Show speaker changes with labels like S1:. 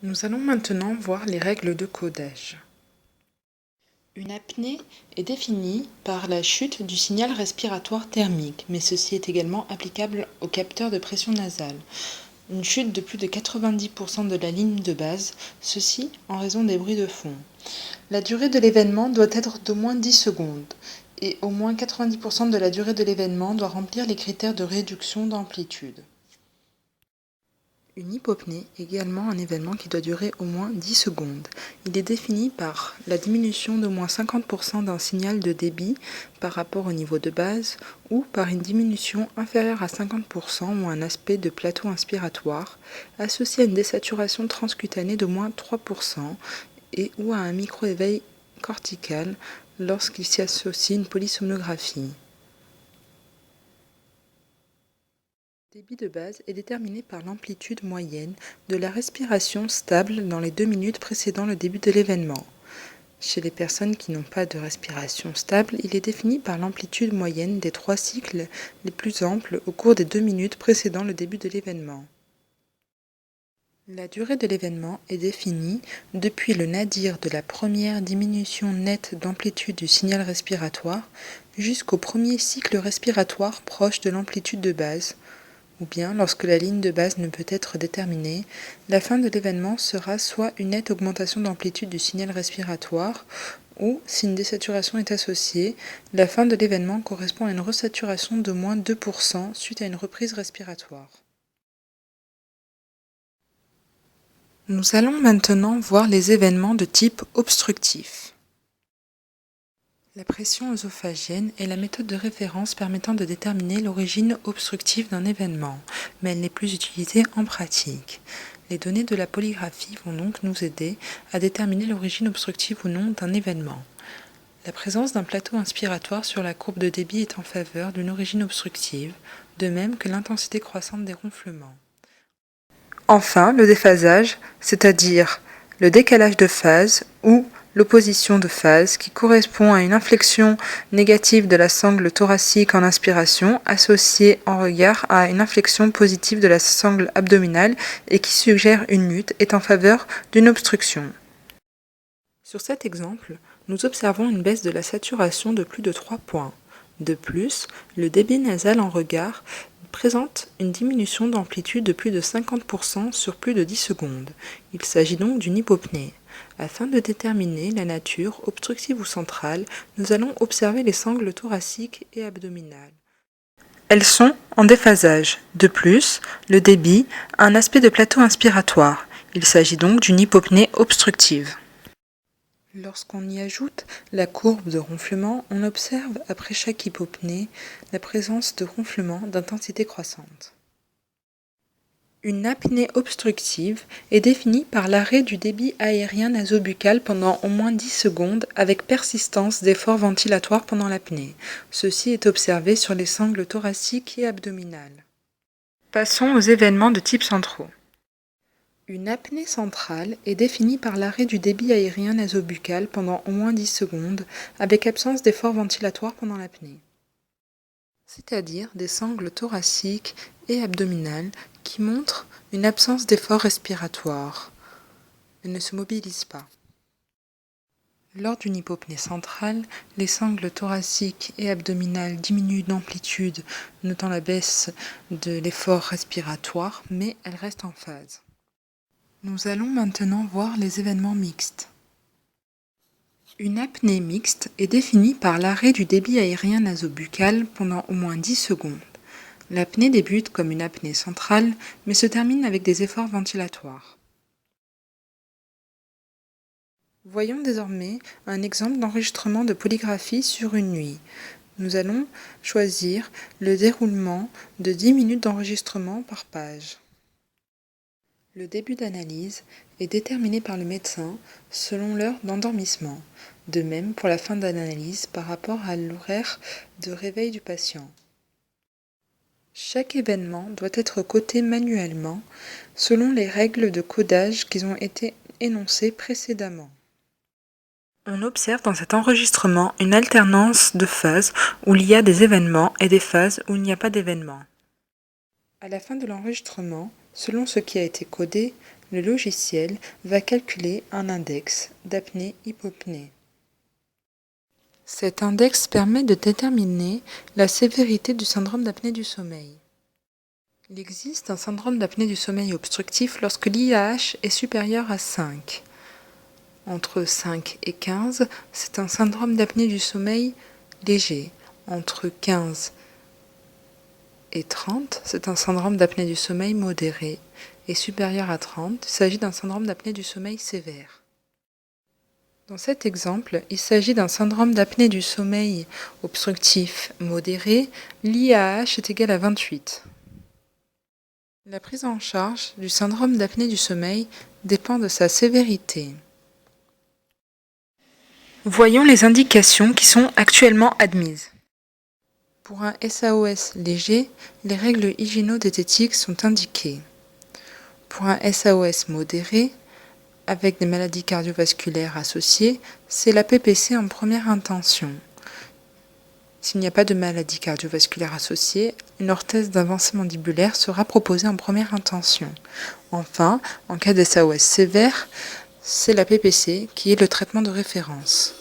S1: Nous allons maintenant voir les règles de codage. Une apnée est définie par la chute du signal respiratoire thermique, mais ceci est également applicable aux capteurs de pression nasale. Une chute de plus de 90% de la ligne de base, ceci en raison des bruits de fond. La durée de l'événement doit être d'au moins 10 secondes, et au moins 90% de la durée de l'événement doit remplir les critères de réduction d'amplitude. Une hypopnée est également un événement qui doit durer au moins 10 secondes. Il est défini par la diminution d'au moins 50% d'un signal de débit par rapport au niveau de base ou par une diminution inférieure à 50% ou un aspect de plateau inspiratoire associé à une désaturation transcutanée d'au moins 3% et ou à un micro-éveil cortical lorsqu'il s'y associe une polysomnographie. Le débit de base est déterminé par l'amplitude moyenne de la respiration stable dans les 2 minutes précédant le début de l'événement. Chez les personnes qui n'ont pas de respiration stable, il est défini par l'amplitude moyenne des 3 cycles les plus amples au cours des 2 minutes précédant le début de l'événement. La durée de l'événement est définie depuis le nadir de la première diminution nette d'amplitude du signal respiratoire jusqu'au premier cycle respiratoire proche de l'amplitude de base, ou bien, lorsque la ligne de base ne peut être déterminée, la fin de l'événement sera soit une nette augmentation d'amplitude du signal respiratoire, ou, si une désaturation est associée, la fin de l'événement correspond à une resaturation de moins 2% suite à une reprise respiratoire. Nous allons maintenant voir les événements de type obstructif. La pression œsophagienne est la méthode de référence permettant de déterminer l'origine obstructive d'un événement, mais elle n'est plus utilisée en pratique. Les données de la polygraphie vont donc nous aider à déterminer l'origine obstructive ou non d'un événement. La présence d'un plateau inspiratoire sur la courbe de débit est en faveur d'une origine obstructive, de même que l'intensité croissante des ronflements. Enfin, le déphasage, c'est-à-dire le décalage de phase ou l'opposition de phase qui correspond à une inflexion négative de la sangle thoracique en inspiration associée en regard à une inflexion positive de la sangle abdominale et qui suggère une lutte, est en faveur d'une obstruction. Sur cet exemple, nous observons une baisse de la saturation de plus de 3 points. De plus, le débit nasal en regard présente une diminution d'amplitude de plus de 50% sur plus de 10 secondes. Il s'agit donc d'une hypopnée. Afin de déterminer la nature, obstructive ou centrale, nous allons observer les sangles thoraciques et abdominales. Elles sont en déphasage. De plus, le débit a un aspect de plateau inspiratoire. Il s'agit donc d'une hypopnée obstructive. Lorsqu'on y ajoute la courbe de ronflement, on observe après chaque hypopnée la présence de ronflements d'intensité croissante. Une apnée obstructive est définie par l'arrêt du débit aérien nasobuccal pendant au moins 10 secondes avec persistance d'efforts ventilatoires pendant l'apnée. Ceci est observé sur les sangles thoraciques et abdominales. Passons aux événements de type centraux. Une apnée centrale est définie par l'arrêt du débit aérien nasobuccal pendant au moins 10 secondes, avec absence d'effort ventilatoire pendant l'apnée, c'est-à-dire des sangles thoraciques et abdominales qui montrent une absence d'effort respiratoire. Elles ne se mobilisent pas. Lors d'une hypopnée centrale, les sangles thoraciques et abdominales diminuent d'amplitude, notant la baisse de l'effort respiratoire, mais elles restent en phase. Nous allons maintenant voir les événements mixtes. Une apnée mixte est définie par l'arrêt du débit aérien nasobuccal pendant au moins 10 secondes. L'apnée débute comme une apnée centrale, mais se termine avec des efforts ventilatoires. Voyons désormais un exemple d'enregistrement de polygraphie sur une nuit. Nous allons choisir le déroulement de 10 minutes d'enregistrement par page. Le début d'analyse est déterminé par le médecin selon l'heure d'endormissement, de même pour la fin de l'analyse par rapport à l'horaire de réveil du patient. Chaque événement doit être codé manuellement selon les règles de codage qui ont été énoncées précédemment. On observe dans cet enregistrement une alternance de phases où il y a des événements et des phases où il n'y a pas d'événements. À la fin de l'enregistrement, selon ce qui a été codé, le logiciel va calculer un index d'apnée-hypopnée. Cet index permet de déterminer la sévérité du syndrome d'apnée du sommeil. Il existe un syndrome d'apnée du sommeil obstructif lorsque l'IAH est supérieur à 5. Entre 5 et 15, c'est un syndrome d'apnée du sommeil léger. Entre 15 et 30, c'est un syndrome d'apnée du sommeil modéré. Et supérieur à 30, il s'agit d'un syndrome d'apnée du sommeil sévère. Dans cet exemple, il s'agit d'un syndrome d'apnée du sommeil obstructif modéré. L'IAH est égal à 28. La prise en charge du syndrome d'apnée du sommeil dépend de sa sévérité. Voyons les indications qui sont actuellement admises. Pour un SAOS léger, les règles hygiéno-diététiques sont indiquées. Pour un SAOS modéré, avec des maladies cardiovasculaires associées, c'est la PPC en première intention. S'il n'y a pas de maladie cardiovasculaire associée, une orthèse d'avancée mandibulaire sera proposée en première intention. Enfin, en cas de SAOS sévère, c'est la PPC qui est le traitement de référence.